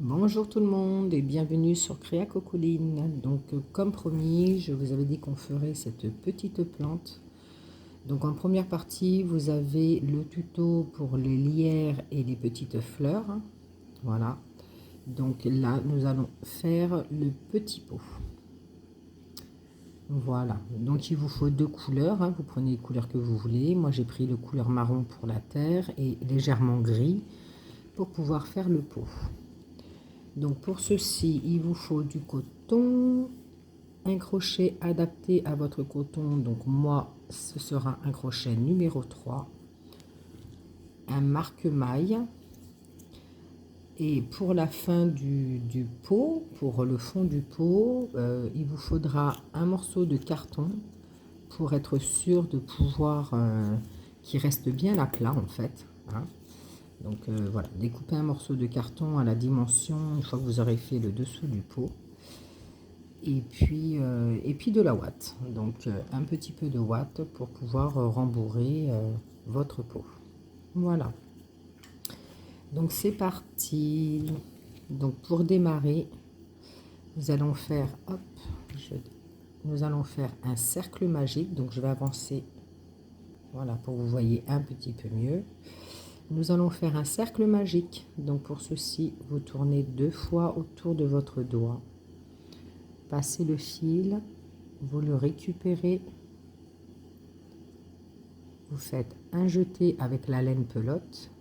Bonjour tout le monde et bienvenue sur Créa Cocoline. Donc comme promis, je vous avais dit qu'on ferait cette petite plante. Donc en première partie, vous avez le tuto pour les lierres et les petites fleurs. Voilà. Donc là, nous allons faire le petit pot. Voilà. Donc il vous faut deux couleurs. Vous prenez les couleurs que vous voulez. Moi j'ai pris le couleur marron pour la terre et légèrement gris pour pouvoir faire le pot. Donc pour ceci, il vous faut du coton, un crochet adapté à votre coton. Donc moi, ce sera un crochet numéro 3, un marque-maille. Et pour la fin du pot, pour le fond du pot, il vous faudra un morceau de carton pour être sûr de pouvoir qu'il reste bien à plat en fait. Hein. Donc voilà, découpez un morceau de carton à la dimension une fois que vous aurez fait le dessous du pot. Et puis de la ouate. Donc un petit peu de ouate pour pouvoir rembourrer votre pot. Voilà. Donc c'est parti. Donc pour démarrer, nous allons faire, hop, nous allons faire un cercle magique. Donc je vais avancer, voilà, pour que vous voyez un petit peu mieux. Nous allons faire un cercle magique. Donc pour ceci, vous tournez 2 fois autour de votre doigt. Passez le fil, vous le récupérez. Vous faites un jeté avec la laine pelote.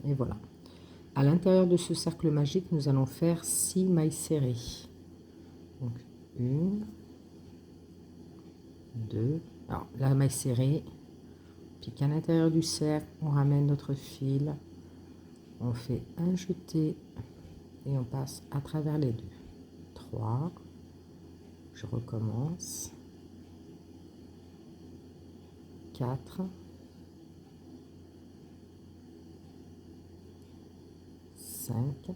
Et voilà. À l'intérieur de ce cercle magique, nous allons faire 6 mailles serrées. Donc 1, 2. Alors la maille serrée. Puis qu'à l'intérieur du cercle, on ramène notre fil. On fait un jeté et on passe à travers les deux. 3. Je recommence. 4. 5.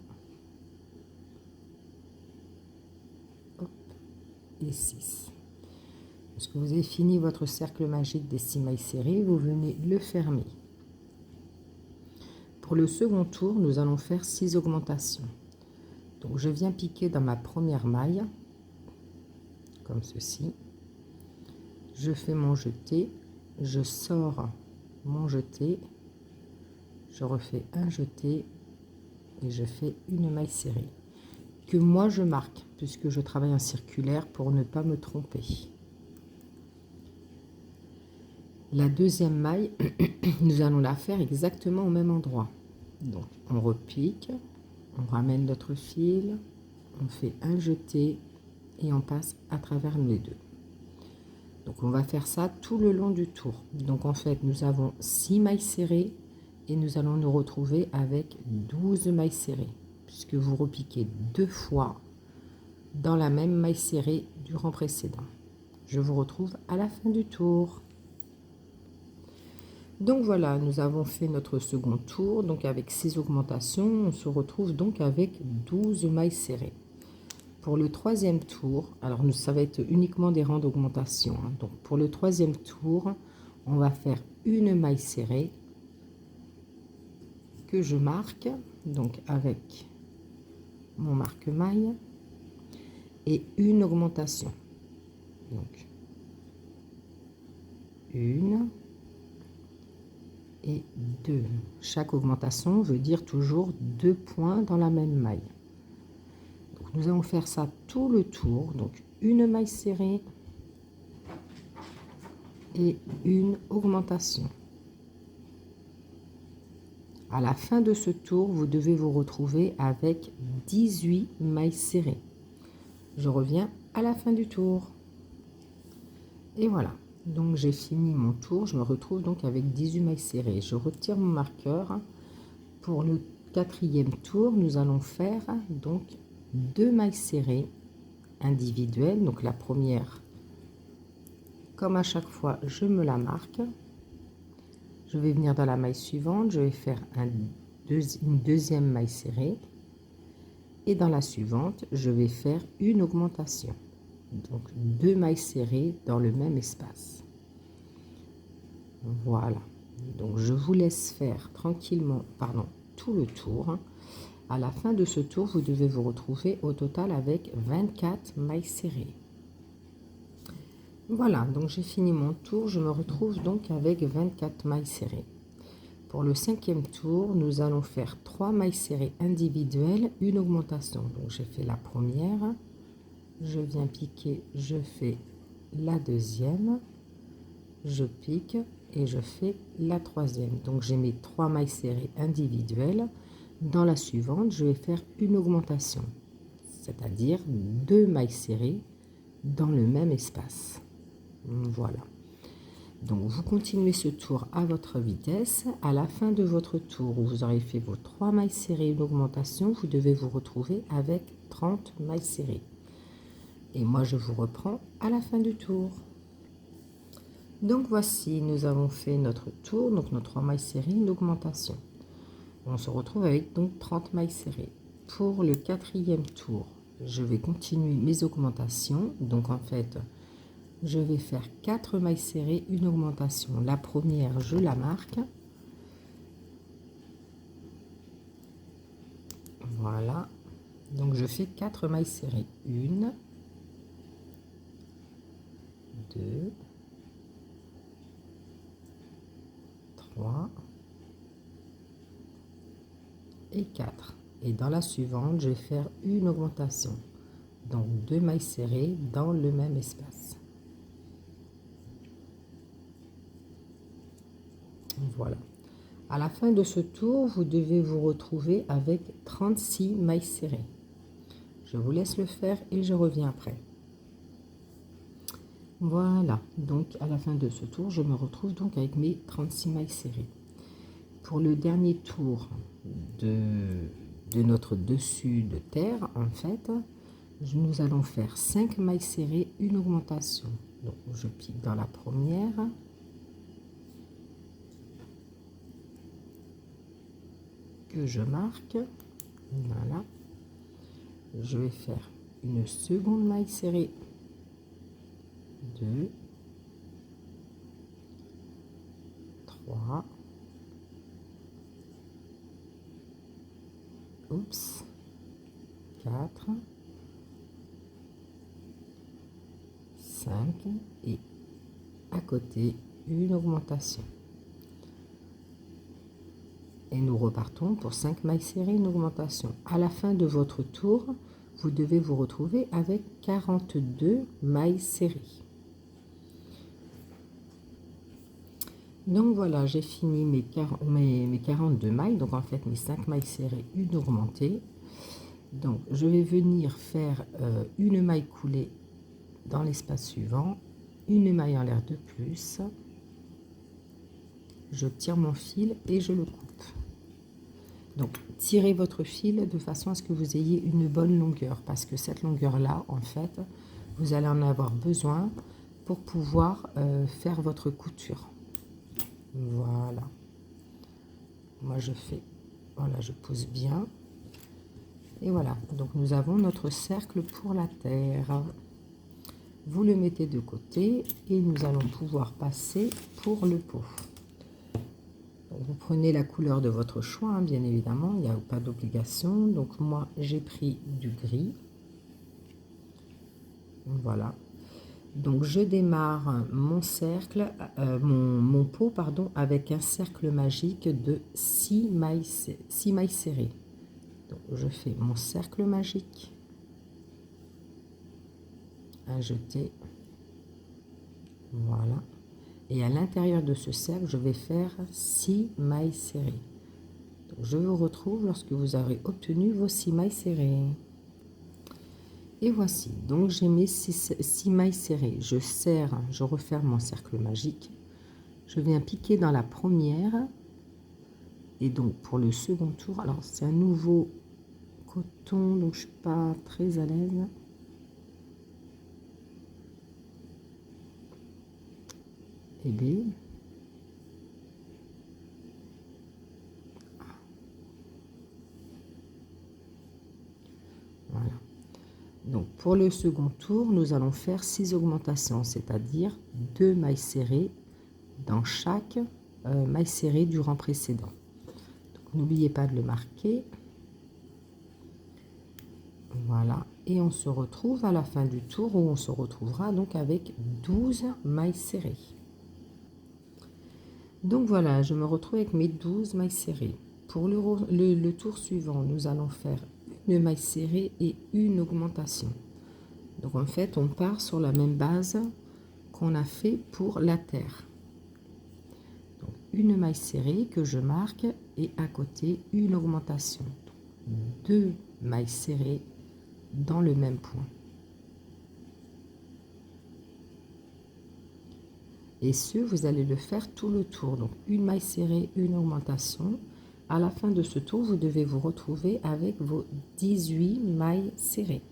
Hop, et 6. Lorsque vous avez fini votre cercle magique des 6 mailles serrées, vous venez le fermer. Pour le second tour, nous allons faire 6 augmentations. Donc je viens piquer dans ma première maille, comme ceci. Je fais mon jeté, je sors mon jeté, je refais un jeté et je fais une maille serrée. Que moi je marque, puisque je travaille en circulaire pour ne pas me tromper. La deuxième maille, nous allons la faire exactement au même endroit. Donc on repique, on ramène notre fil, on fait un jeté et on passe à travers les deux. Donc on va faire ça tout le long du tour. Donc en fait nous avons 6 mailles serrées et nous allons nous retrouver avec 12 mailles serrées, puisque vous repiquez 2 fois dans la même maille serrée du rang précédent. Je vous retrouve à la fin du tour. Donc voilà, nous avons fait notre second tour. Donc avec 6 augmentations, on se retrouve donc avec 12 mailles serrées. Pour le troisième tour, alors ça va être uniquement des rangs d'augmentation. Hein. Donc pour le troisième tour, on va faire une maille serrée que je marque, donc avec mon marque-maille, et une augmentation. Donc une et 2. Chaque augmentation veut dire toujours 2 points dans la même maille. Donc nous allons faire ça tout le tour. Donc une maille serrée et une augmentation. À la fin de ce tour, vous devez vous retrouver avec 18 mailles serrées. Je reviens à la fin du tour. Et voilà. Donc j'ai fini mon tour, je me retrouve donc avec 18 mailles serrées. Je retire mon marqueur. Pour le quatrième tour, nous allons faire donc 2 mailles serrées individuelles. Donc la première, comme à chaque fois, je me la marque. Je vais venir dans la maille suivante, je vais faire une deuxième maille serrée. Et dans la suivante, je vais faire une augmentation. Donc 2 mailles serrées dans le même espace. Voilà. Donc je vous laisse faire tranquillement, tout le tour, hein. À la fin de ce tour, vous devez vous retrouver au total avec 24 mailles serrées. Voilà, donc j'ai fini mon tour. Je me retrouve donc avec 24 mailles serrées. Pour le 5e tour, nous allons faire 3 mailles serrées individuelles, une augmentation. Donc j'ai fait la première, je viens piquer, je fais la deuxième, je pique et je fais la troisième. Donc j'ai mes 3 mailles serrées individuelles. Dans la suivante, je vais faire une augmentation, c'est-à-dire 2 mailles serrées dans le même espace. Voilà. Donc vous continuez ce tour à votre vitesse. À la fin de votre tour, où vous aurez fait vos 3 mailles serrées, une augmentation, vous devez vous retrouver avec 30 mailles serrées. Et moi, je vous reprends à la fin du tour. Donc voici, nous avons fait notre tour, donc nos 3 mailles serrées, une augmentation. On se retrouve avec donc 30 mailles serrées. Pour le 4e tour, je vais continuer mes augmentations. Donc en fait, je vais faire 4 mailles serrées, une augmentation. La première, je la marque. Voilà. Donc je fais 4 mailles serrées. 1, 2, 3 et 4. Et dans la suivante, je vais faire une augmentation. Donc 2 mailles serrées dans le même espace. Voilà. À la fin de ce tour, vous devez vous retrouver avec 36 mailles serrées. Je vous laisse le faire et je reviens après. Voilà, donc à la fin de ce tour, je me retrouve donc avec mes 36 mailles serrées. Pour le dernier tour de notre dessus de terre, en fait, nous allons faire 5 mailles serrées, une augmentation. Donc je pique dans la première. Que je marque. Voilà. Je vais faire une seconde maille serrée. 2, 3, oups, 4, 5 et à côté une augmentation. Et nous repartons pour 5 mailles serrées, une augmentation. À la fin de votre tour, vous devez vous retrouver avec 42 mailles serrées. Donc voilà, j'ai fini mes 42 mailles, donc en fait mes 5 mailles serrées, une augmentée. Donc je vais venir faire une maille coulée dans l'espace suivant, une maille en l'air de plus. Je tire mon fil et je le coupe. Donc tirez votre fil de façon à ce que vous ayez une bonne longueur, parce que cette longueur-là, en fait, vous allez en avoir besoin pour pouvoir faire votre couture. Voilà. Moi je fais, voilà, je pose bien. Et voilà, donc nous avons notre cercle pour la terre. Vous le mettez de côté et nous allons pouvoir passer pour le pot. Vous prenez la couleur de votre choix, hein, bien évidemment, il n'y a pas d'obligation. Donc moi, j'ai pris du gris. Voilà. Donc je démarre mon cercle, mon pot, pardon, avec un cercle magique de 6 mailles serrées. Donc je fais mon cercle magique, un jeté, voilà. Et à l'intérieur de ce cercle, je vais faire 6 mailles serrées. Donc, je vous retrouve lorsque vous aurez obtenu vos 6 mailles serrées. Et voici, donc j'ai mes 6 mailles serrées. Je serre, je referme mon cercle magique. Je viens piquer dans la première. Et donc pour le second tour, alors c'est un nouveau coton, donc je ne suis pas très à l'aise. Et bien, voilà. Donc pour le second tour, nous allons faire 6 augmentations, c'est-à-dire 2 mailles serrées dans chaque maille serrée du rang précédent. Donc n'oubliez pas de le marquer. Voilà, et on se retrouve à la fin du tour où on se retrouvera donc avec 12 mailles serrées. Donc voilà, je me retrouve avec mes 12 mailles serrées. Pour le tour suivant, nous allons faire une maille serrée et une augmentation. Donc en fait, on part sur la même base qu'on a fait pour la terre. Donc une maille serrée que je marque et à côté une augmentation. Donc, 2 mailles serrées dans le même point. Et ce, vous allez le faire tout le tour. Donc une maille serrée, une augmentation. À la fin de ce tour, vous devez vous retrouver avec vos 18 mailles serrées.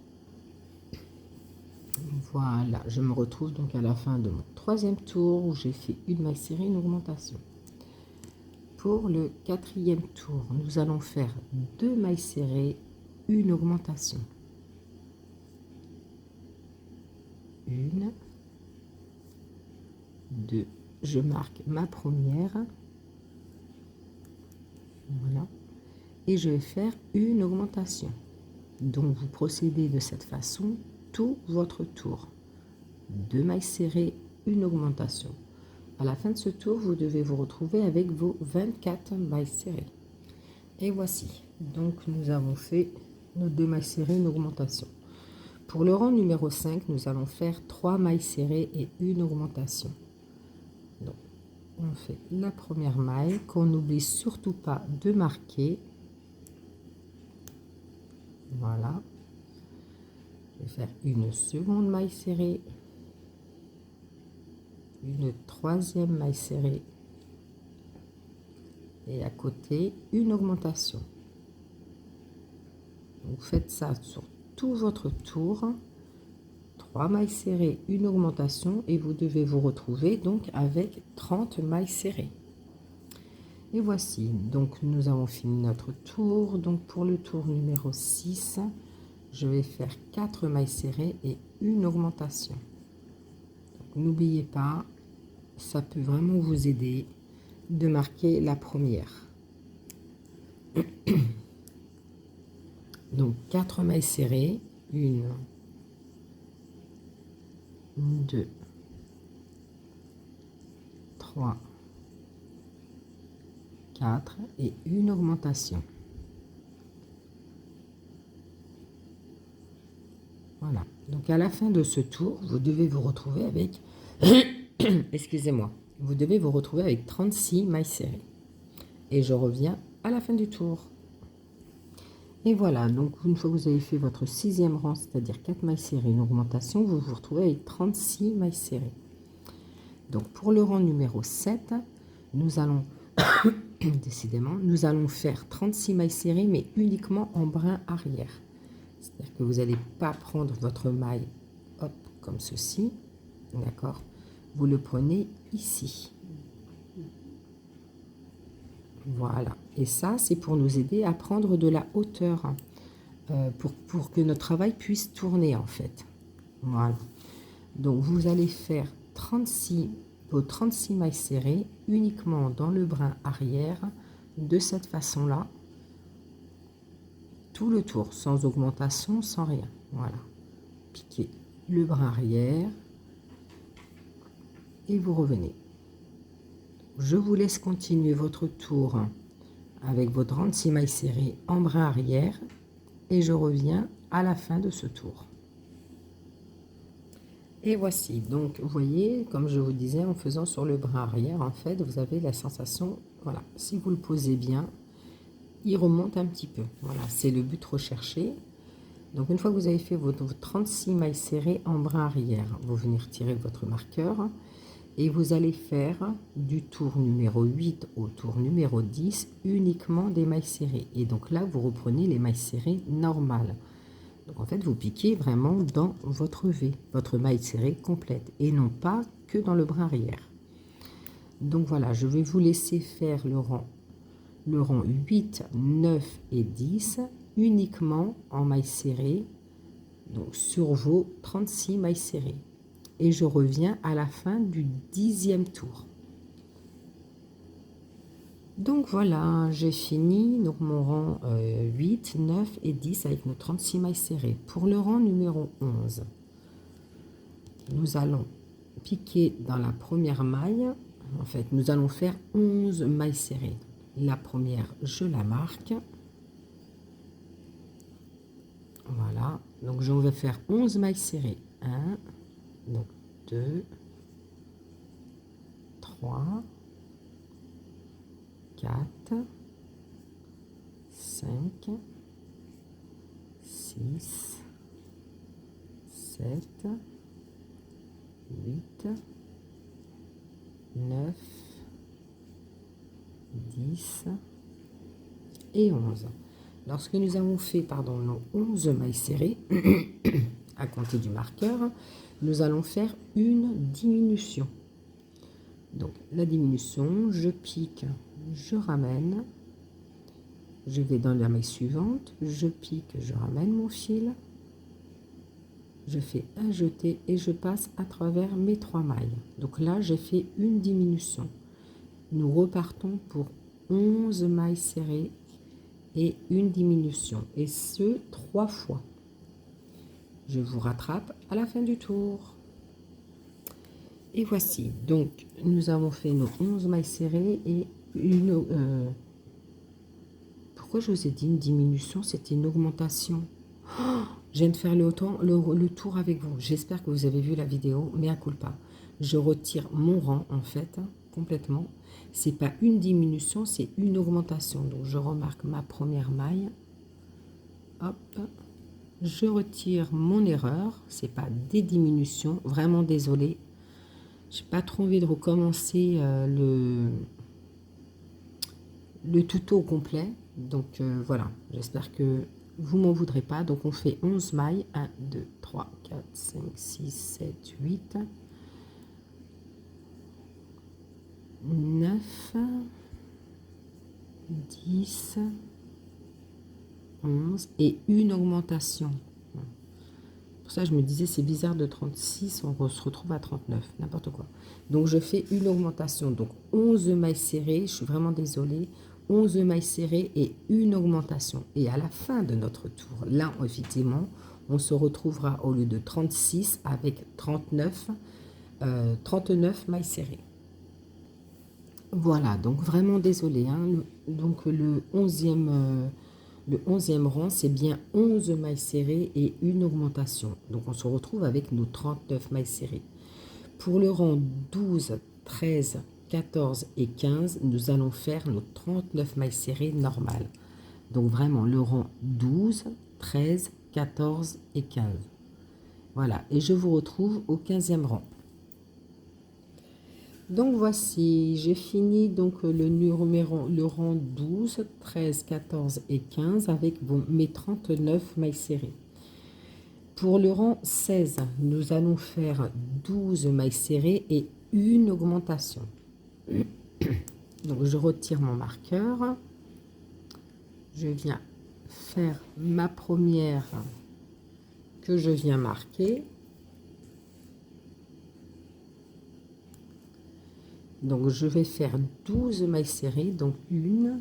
Voilà, je me retrouve donc à la fin de mon troisième tour où j'ai fait une maille serrée, une augmentation. Pour le quatrième tour, nous allons faire 2 mailles serrées, une augmentation. Une, 2, je marque ma première. Voilà. Et je vais faire une augmentation. Donc vous procédez de cette façon tout votre tour. 2 mailles serrées, une augmentation. À la fin de ce tour, vous devez vous retrouver avec vos 24 mailles serrées. Et voici. Donc nous avons fait nos 2 mailles serrées, une augmentation. Pour le rang numéro 5, nous allons faire 3 mailles serrées et une augmentation. Donc, on fait la première maille qu'on n'oublie surtout pas de marquer. Voilà. Je vais faire une seconde maille serrée, une troisième maille serrée et à côté une augmentation. Vous faites ça sur tout votre tour. 3 mailles serrées, une augmentation et vous devez vous retrouver donc avec 30 mailles serrées. Et voici, donc nous avons fini notre tour. Donc pour le tour numéro 6, je vais faire 4 mailles serrées et une augmentation. N'oubliez pas, ça peut vraiment vous aider de marquer la première. Donc 4 mailles serrées, 1, 2, 3, 4 et une augmentation. Voilà. Donc à la fin de ce tour, vous devez vous retrouver avec excusez-moi, vous devez vous retrouver avec 36 mailles serrées. Et je reviens à la fin du tour. Et voilà, donc une fois que vous avez fait votre 6e rang, c'est-à-dire 4 mailles serrées, une augmentation, vous vous retrouvez avec 36 mailles serrées. Donc pour le rang numéro 7, nous allons, décidément, nous allons faire 36 mailles serrées, mais uniquement en brin arrière. C'est-à-dire que vous n'allez pas prendre votre maille, hop, comme ceci, d'accord? Vous le prenez ici. Voilà, et ça c'est pour nous aider à prendre de la hauteur, pour que notre travail puisse tourner en fait. Voilà, donc vous allez faire vos 36 mailles serrées uniquement dans le brin arrière, de cette façon-là, tout le tour, sans augmentation, sans rien. Voilà, piquez le brin arrière et vous revenez. Je vous laisse continuer votre tour avec vos 36 mailles serrées en brin arrière et je reviens à la fin de ce tour. Et voici, donc vous voyez, comme je vous disais, en faisant sur le brin arrière, en fait, vous avez la sensation, voilà, si vous le posez bien, il remonte un petit peu. Voilà, c'est le but recherché. Donc une fois que vous avez fait vos 36 mailles serrées en brin arrière, vous venez retirer votre marqueur. Et vous allez faire du tour numéro 8 au tour numéro 10 uniquement des mailles serrées. Et donc là, vous reprenez les mailles serrées normales. Donc en fait, vous piquez vraiment dans votre V, votre maille serrée complète, et non pas que dans le brin arrière. Donc voilà, je vais vous laisser faire le rang 8, 9 et 10 uniquement en mailles serrées, donc sur vos 36 mailles serrées. Et je reviens à la fin du 10e tour. Donc voilà, j'ai fini donc mon rang 8, 9 et 10 avec nos 36 mailles serrées. Pour le rang numéro 11, nous allons piquer dans la première maille. En fait, nous allons faire 11 mailles serrées. La première, je la marque. Voilà, donc je vais faire 11 mailles serrées. 1, donc 2, 3, 4, 5, 6, 7, 8, 9, 10 et 11. Lorsque nous avons fait nos 11 mailles serrées, à compter du marqueur, nous allons faire une diminution. Donc la diminution, je pique, je ramène, je vais dans la maille suivante, je pique, je ramène mon fil, je fais un jeté et je passe à travers mes 3 mailles. Donc là, j'ai fait une diminution. Nous repartons pour 11 mailles serrées et une diminution, et ce 3 fois. Je vous rattrape à la fin du tour. Et voici, donc nous avons fait nos 11 mailles serrées et une... pourquoi je vous ai dit une diminution? C'était une augmentation. Oh, je viens de faire le tour avec vous. J'espère que vous avez vu la vidéo, mais à culpa. Je retire mon rang en fait, complètement. C'est pas une diminution, c'est une augmentation. Donc je remarque ma première maille. Hop. Je retire mon erreur. C'est pas des diminutions. Vraiment désolé. J'ai pas trop envie de recommencer le tuto au complet. Donc voilà. J'espère que vous m'en voudrez pas. Donc on fait 11 mailles. 1, 2, 3, 4, 5, 6, 7, 8, 9, 10, 11 et une augmentation. Pour ça, je me disais, c'est bizarre de 36, on se retrouve à 39, n'importe quoi. Donc, je fais une augmentation. Donc, 11 mailles serrées, je suis vraiment désolée. 11 mailles serrées et une augmentation. Et à la fin de notre tour, là, effectivement, on se retrouvera au lieu de 36 avec 39 mailles serrées. Voilà, donc vraiment désolée. Hein. Donc, le 11e rang, c'est bien 11 mailles serrées et une augmentation. Donc, on se retrouve avec nos 39 mailles serrées. Pour le rang 12, 13, 14 et 15, nous allons faire nos 39 mailles serrées normales. Donc, vraiment, le rang 12, 13, 14 et 15. Voilà, et je vous retrouve au 15e rang. Donc voici, j'ai fini donc le rang 12, 13, 14 et 15 avec mes 39 mailles serrées. Pour le rang 16, nous allons faire 12 mailles serrées et une augmentation. Donc je retire mon marqueur. Je viens faire ma première que je viens marquer. Donc, je vais faire 12 mailles serrées. Donc, 1,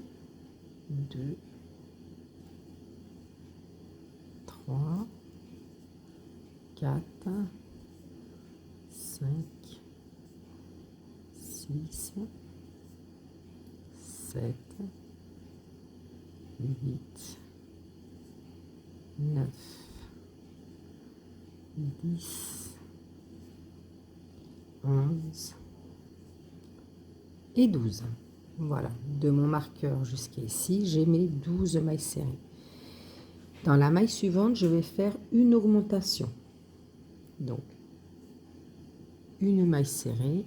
2, 3, 4, 5, 6, 7, 8, 9, 10, 11, et 12. Voilà, de mon marqueur jusqu'à ici, j'ai mes 12 mailles serrées. Dans la maille suivante, je vais faire une augmentation. Donc, une maille serrée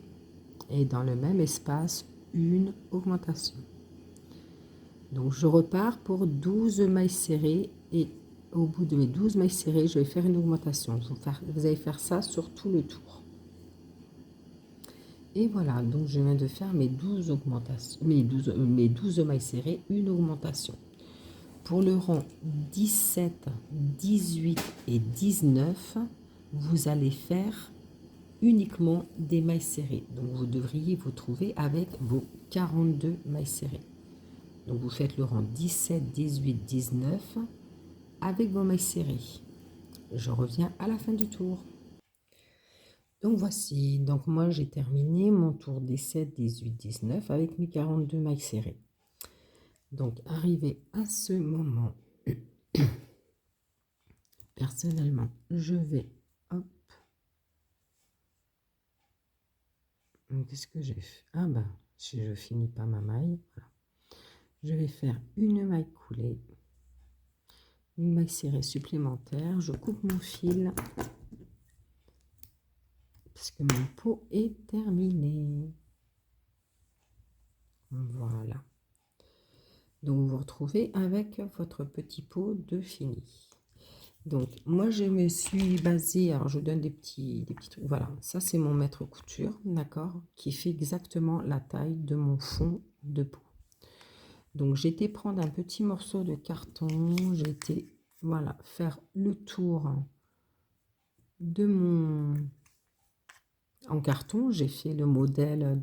et dans le même espace, une augmentation. Donc, je repars pour 12 mailles serrées et au bout de mes 12 mailles serrées, je vais faire une augmentation. Vous allez faire ça sur tout le tour. Et voilà, donc je viens de faire mes 12 augmentations, mes 12 mailles serrées, une augmentation. Pour le rang 17, 18 et 19, vous allez faire uniquement des mailles serrées. Donc vous devriez vous trouver avec vos 42 mailles serrées. Donc vous faites le rang 17, 18, 19 avec vos mailles serrées. Je reviens à la fin du tour. Donc voici, donc moi j'ai terminé mon tour 17, 18, 19 avec mes 42 mailles serrées. Donc arrivé à ce moment, personnellement, je vais, hop, qu'est-ce que j'ai fait? Ah ben, si je finis pas ma maille, voilà. Je vais faire une maille coulée, une maille serrée supplémentaire, je coupe mon fil, parce que mon pot est terminé. Voilà. Donc vous vous retrouvez avec votre petit pot de fini. Donc moi je me suis basée, alors je vous donne des petits trucs, voilà, ça c'est mon mètre couture, d'accord, qui fait exactement la taille de mon fond de pot. Donc j'ai été prendre un petit morceau de carton, j'ai été, voilà, faire le tour de mon, en carton, j'ai fait le modèle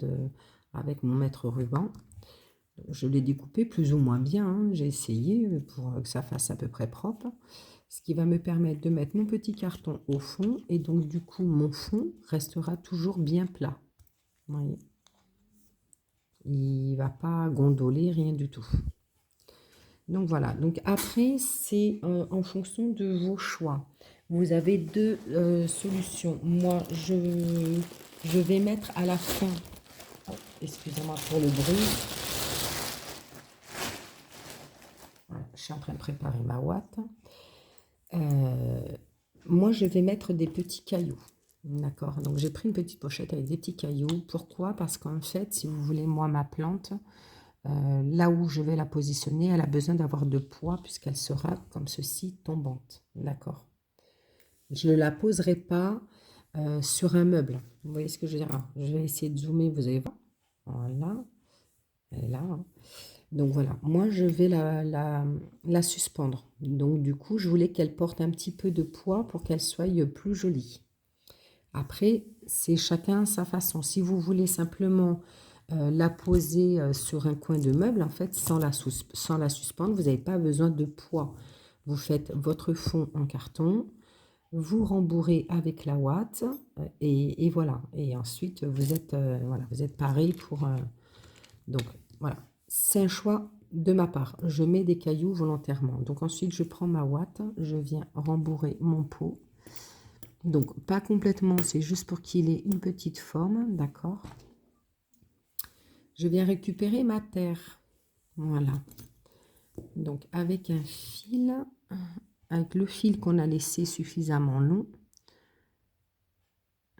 avec mon mètre ruban. Je l'ai découpé plus ou moins bien, hein. J'ai essayé pour que ça fasse à peu près propre. Ce qui va me permettre de mettre mon petit carton au fond. Et donc du coup, mon fond restera toujours bien plat. Vous voyez, il ne va pas gondoler, rien du tout. Donc voilà, donc après, c'est en fonction de vos choix. Vous avez deux solutions. Moi, je vais mettre à la fin, oh, excusez-moi pour le bruit. Voilà, je suis en train de préparer ma ouate. Moi, je vais mettre des petits cailloux. D'accord. Donc, j'ai pris une petite pochette avec des petits cailloux. Pourquoi? Parce qu'en fait, si vous voulez, moi, ma plante, là où je vais la positionner, elle a besoin d'avoir de poids puisqu'elle sera comme ceci, tombante. D'accord. Je ne la poserai pas sur un meuble. Vous voyez ce que je veux dire? Alors, je vais essayer de zoomer, vous allez voir. Voilà. Elle est là, hein. Donc voilà, moi je vais la suspendre. Donc du coup, je voulais qu'elle porte un petit peu de poids pour qu'elle soit plus jolie. Après, c'est chacun sa façon. Si vous voulez simplement la poser sur un coin de meuble, en fait, sans la suspendre, vous n'avez pas besoin de poids. Vous faites votre fond en carton, vous rembourrez avec la ouate et voilà. Et ensuite, voilà, vous êtes pareil pour... donc voilà, c'est un choix de ma part. Je mets des cailloux volontairement. Donc ensuite, je prends ma ouate, je viens rembourrer mon pot. Donc pas complètement, c'est juste pour qu'il ait une petite forme, d'accord. Je viens récupérer ma terre. Voilà. Donc avec un fil, avec le fil qu'on a laissé suffisamment long,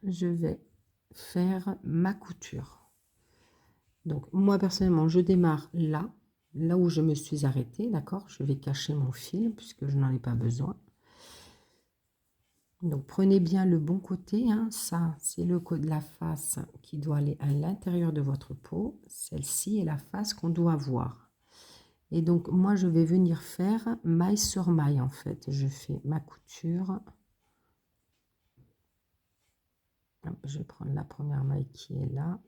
je vais faire ma couture. Donc moi personnellement, je démarre là où je me suis arrêtée, d'accord. Je vais cacher mon fil puisque je n'en ai pas besoin. Donc prenez bien le bon côté, hein. Ça c'est le côté de la face qui doit aller à l'intérieur de votre peau. Celle-ci est la face qu'on doit voir. Et donc moi je vais venir faire maille sur maille en fait. Je fais ma couture. Je vais prendre la première maille qui est là.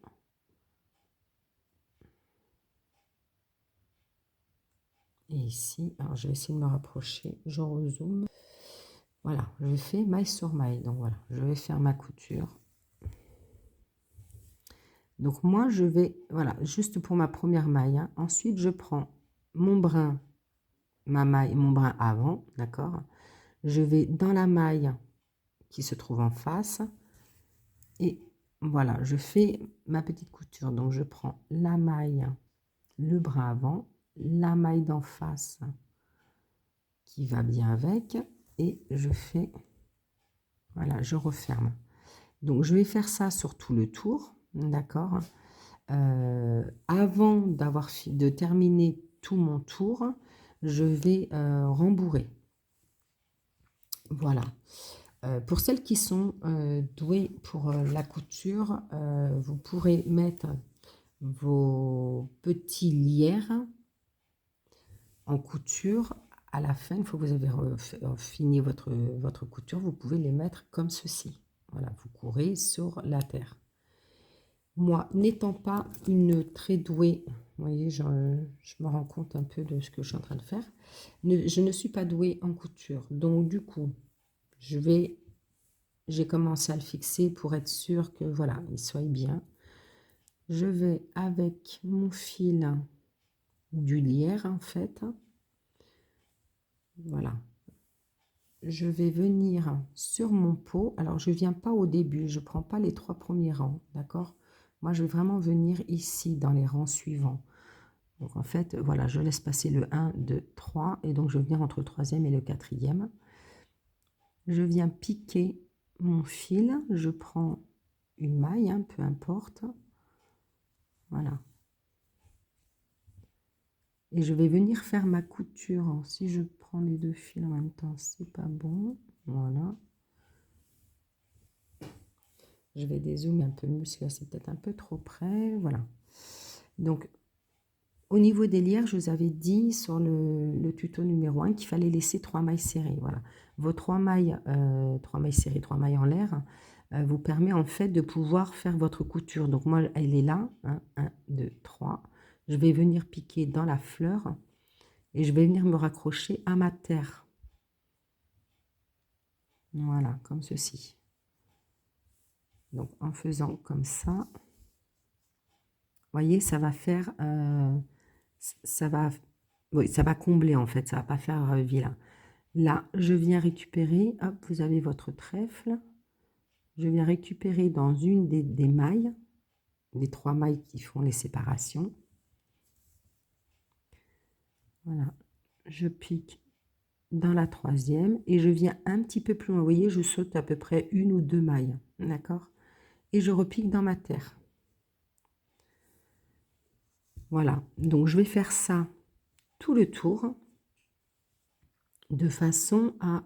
Et ici, alors je vais essayer de me rapprocher, je rezoome. Voilà, je fais maille sur maille. Donc voilà, je vais faire ma couture. Donc moi je vais, voilà, juste pour ma première maille, hein. Ensuite je prends mon brin, ma maille, mon brin avant, d'accord. Je vais dans la maille qui se trouve en face et voilà, je fais ma petite couture. Donc je prends la maille, le brin avant, la maille d'en face qui va bien avec et je fais, voilà, je referme. Donc je vais faire ça sur tout le tour, d'accord. Avant de terminer tout mon tour, je vais rembourrer. Voilà. Pour celles qui sont douées pour la couture, vous pourrez mettre vos petits lierres en couture. À la fin, une fois que vous avez fini votre couture, vous pouvez les mettre comme ceci. Voilà, vous courez sur la terre. Moi, n'étant pas une très douée, vous voyez, je me rends compte un peu de ce que je suis en train de faire. Je ne suis pas douée en couture. Donc, du coup, j'ai commencé à le fixer pour être sûr que, voilà, il soit bien. Je vais avec mon fil du lierre, en fait. Voilà. Je vais venir sur mon pot. Alors, je ne viens pas au début. Je ne prends pas les 3 premiers rangs, d'accord? Moi, je vais vraiment venir ici, dans les rangs suivants. Donc en fait, voilà, je laisse passer le 1, 2, 3, et donc je vais venir entre le troisième et le quatrième. Je viens piquer mon fil, je prends une maille, hein, peu importe. Voilà. Et je vais venir faire ma couture. Si je prends les 2 fils en même temps, c'est pas bon. Voilà. Je vais dézoomer un peu mieux, parce que là, c'est peut-être un peu trop près. Voilà. Donc, au niveau des lierres, je vous avais dit sur le tuto numéro 1 qu'il fallait laisser 3 mailles serrées. Voilà. Vos 3 mailles serrées, 3 mailles en l'air, vous permet en fait de pouvoir faire votre couture. Donc moi, elle est là. 1, 2, 3. Je vais venir piquer dans la fleur et je vais venir me raccrocher à ma terre. Voilà, comme ceci. Donc en faisant comme ça, vous voyez, ça va faire... ça va, oui, ça va combler en fait, ça va pas faire vilain. Là, je viens récupérer, hop, vous avez votre trèfle. Je viens récupérer dans une des mailles, les 3 mailles qui font les séparations. Voilà, je pique dans la troisième et je viens un petit peu plus loin. Vous voyez, je saute à peu près 1 ou 2 mailles, d'accord? Et je repique dans ma terre. Voilà, donc je vais faire ça tout le tour, de façon à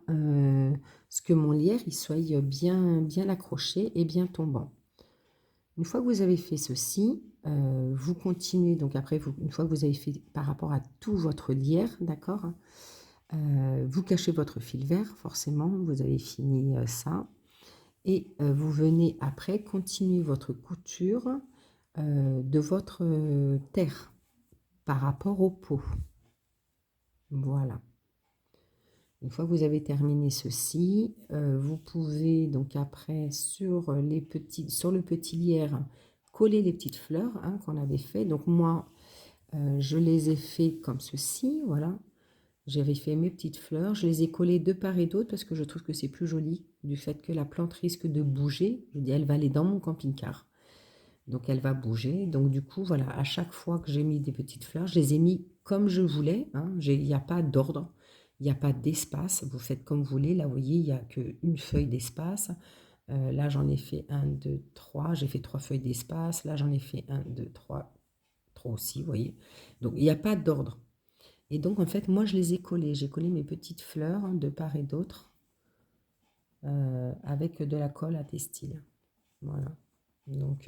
ce que mon lierre il soit bien accroché et bien tombant. Une fois que vous avez fait ceci, vous continuez, donc après, une fois que vous avez fait par rapport à tout votre lierre, d'accord, vous cachez votre fil vert, forcément, vous avez fini ça, et vous venez après continuer votre couture de votre terre par rapport au pot. Voilà. Une fois que vous avez terminé ceci, vous pouvez donc après sur le petit lierre coller les petites fleurs, hein, qu'on avait fait. Donc moi, je les ai fait comme ceci, voilà. J'avais fait mes petites fleurs, je les ai collées de part et d'autre parce que je trouve que c'est plus joli du fait que la plante risque de bouger. Je dis, elle va aller dans mon camping-car. Donc elle va bouger. Donc du coup, voilà, à chaque fois que j'ai mis des petites fleurs, je les ai mis comme je voulais, hein. Il n'y a pas d'ordre, il n'y a pas d'espace. Vous faites comme vous voulez. Là, vous voyez, il n'y a qu'une feuille d'espace. Là, j'en ai fait 1, 2, 3. J'ai fait 3 feuilles d'espace. Là, j'en ai fait 1, 2, 3. 3 aussi, vous voyez. Donc, il n'y a pas d'ordre. Et donc, en fait, moi, je les ai collées. J'ai collé mes petites fleurs de part et d'autre avec de la colle à textile. Voilà. Donc...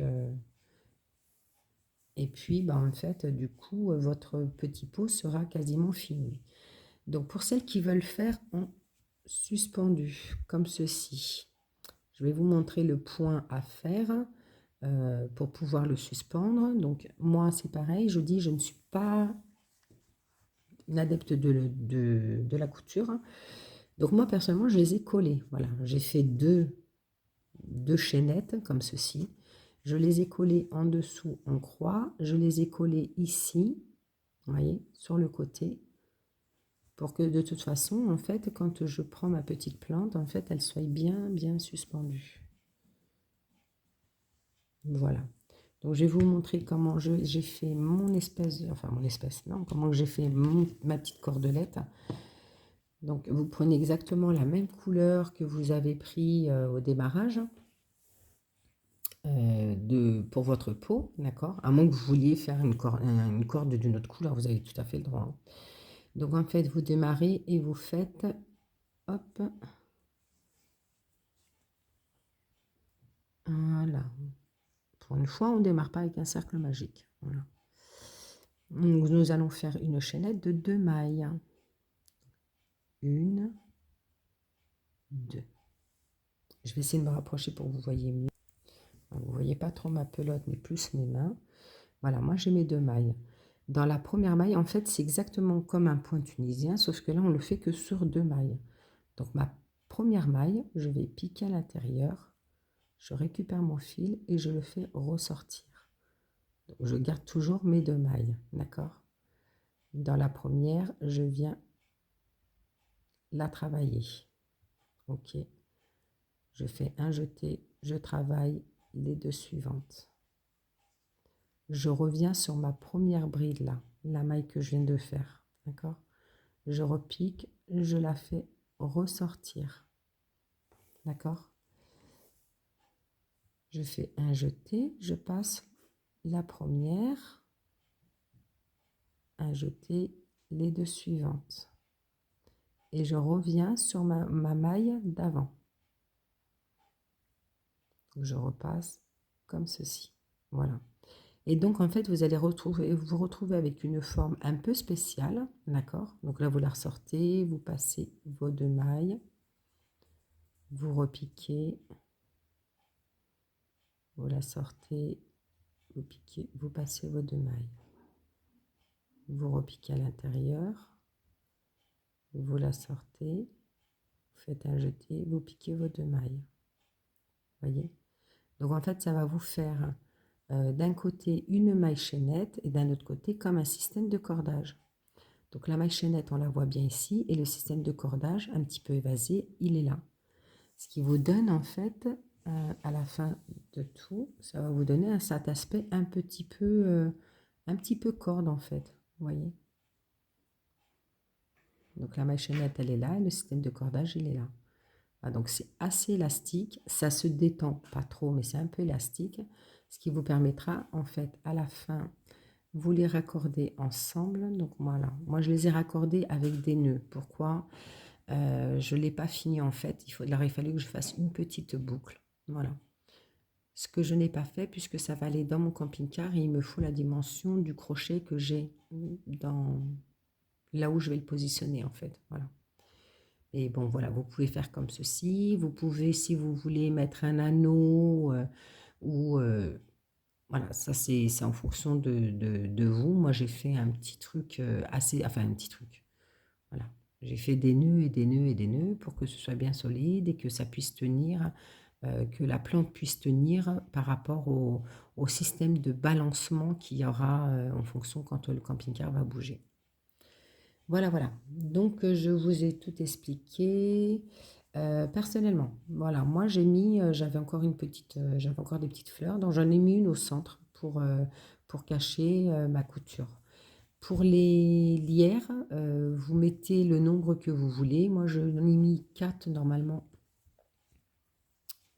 et puis, bah, en fait, du coup, votre petit pot sera quasiment fini. Donc, pour celles qui veulent faire en suspendu, comme ceci, je vais vous montrer le point à faire pour pouvoir le suspendre. Donc, moi, c'est pareil, je dis, je ne suis pas une adepte de la couture. Donc, moi, personnellement, je les ai collés. Voilà, j'ai fait deux chaînettes comme ceci. Je les ai collées en dessous en croix. Je les ai collées ici, vous voyez, sur le côté, pour que de toute façon, en fait, quand je prends ma petite plante, en fait, elle soit bien suspendue. Voilà. Donc, je vais vous montrer comment j'ai fait mon espèce, enfin mon espèce, non, comment j'ai fait ma petite cordelette. Donc, vous prenez exactement la même couleur que vous avez pris au démarrage pour votre peau, d'accord? À moins que vous vouliez faire une corde d'une autre couleur, vous avez tout à fait le droit, hein. Donc, en fait, vous démarrez et vous faites, hop, voilà. Pour une fois, on ne démarre pas avec un cercle magique. Voilà. Nous allons faire une chaînette de 2 mailles. 1, 2. Je vais essayer de me rapprocher pour que vous voyez mieux. Vous voyez pas trop ma pelote, mais plus mes mains. Voilà, moi j'ai mes 2 mailles. Dans la première maille, en fait, c'est exactement comme un point tunisien, sauf que là, on le fait que sur 2 mailles. Donc ma première maille, je vais piquer à l'intérieur, je récupère mon fil et je le fais ressortir. Donc, je garde toujours mes 2 mailles, d'accord? Dans la première, je viens la travailler. Ok, je fais un jeté, je travaille les 2 suivantes. Je reviens sur ma première bride là, la maille que je viens de faire, d'accord? Je repique, je la fais ressortir, d'accord? Je fais un jeté, je passe la première, un jeté, les 2 suivantes. Et je reviens sur ma maille d'avant. Je repasse comme ceci. Voilà. Et donc, en fait, vous allez vous retrouver avec une forme un peu spéciale, d'accord? Donc là, vous la ressortez, vous passez vos 2 mailles, vous repiquez, vous la sortez, vous piquez, vous passez vos 2 mailles. Vous repiquez à l'intérieur, vous la sortez, vous faites un jeté, vous piquez vos 2 mailles. Voyez? Donc en fait, ça va vous faire d'un côté une maille chaînette et d'un autre côté comme un système de cordage. Donc la maille chaînette, on la voit bien ici, et le système de cordage, un petit peu évasé, il est là. Ce qui vous donne en fait, à la fin de tout, ça va vous donner cet aspect un petit peu corde en fait, vous voyez. Donc la maille chaînette, elle est là, et le système de cordage, il est là. Ah, donc c'est assez élastique, ça se détend pas trop, mais c'est un peu élastique, ce qui vous permettra en fait à la fin, vous les raccorder ensemble. Donc voilà, moi je les ai raccordés avec des nœuds. Pourquoi? Je ne l'ai pas fini en fait, il aurait fallu que je fasse une petite boucle. Voilà. Ce que je n'ai pas fait puisque ça va aller dans mon camping-car et il me faut la dimension du crochet que j'ai dans là où je vais le positionner en fait. Voilà. Et bon, voilà, vous pouvez faire comme ceci. Vous pouvez, si vous voulez, mettre un anneau ou... voilà, ça c'est en fonction de vous. Moi, j'ai fait un petit truc assez... Enfin, un petit truc. Voilà. J'ai fait des nœuds et des nœuds et des nœuds pour que ce soit bien solide et que ça puisse tenir, que la plante puisse tenir par rapport au système de balancement qu'il y aura en fonction quand le camping-car va bouger. Voilà, voilà. Donc, je vous ai tout expliqué. Personnellement, voilà, moi j'ai mis, j'avais encore j'avais encore des petites fleurs, donc j'en ai mis une au centre pour cacher ma couture. Pour les lierres, vous mettez le nombre que vous voulez. Moi, j'en ai mis 4 normalement.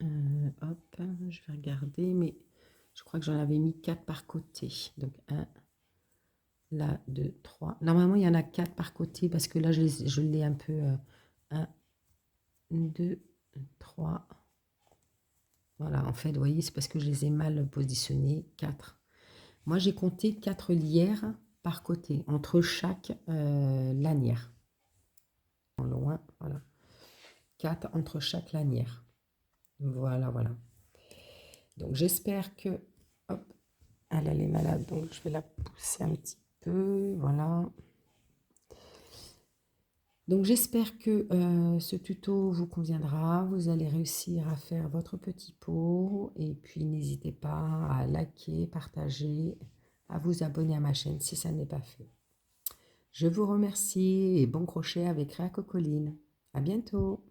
Hop, je vais regarder, mais je crois que j'en avais mis 4 par côté. Donc, un, là, 2, 3. Normalement, il y en a 4 par côté parce que là, je l'ai un peu. 1, 2, 3. Voilà, en fait, vous voyez, c'est parce que je les ai mal positionnés. 4. Moi, j'ai compté 4 lierres par côté, entre chaque lanière. Loin, voilà. 4 entre chaque lanière. Voilà, voilà. Donc, j'espère que... Hop, elle est malade, donc je vais la pousser un petit peu. Voilà. Donc, j'espère que ce tuto vous conviendra. Vous allez réussir à faire votre petit pot. Et puis, n'hésitez pas à liker, partager, à vous abonner à ma chaîne si ça n'est pas fait. Je vous remercie et bon crochet avec Réa Cocoline. À bientôt.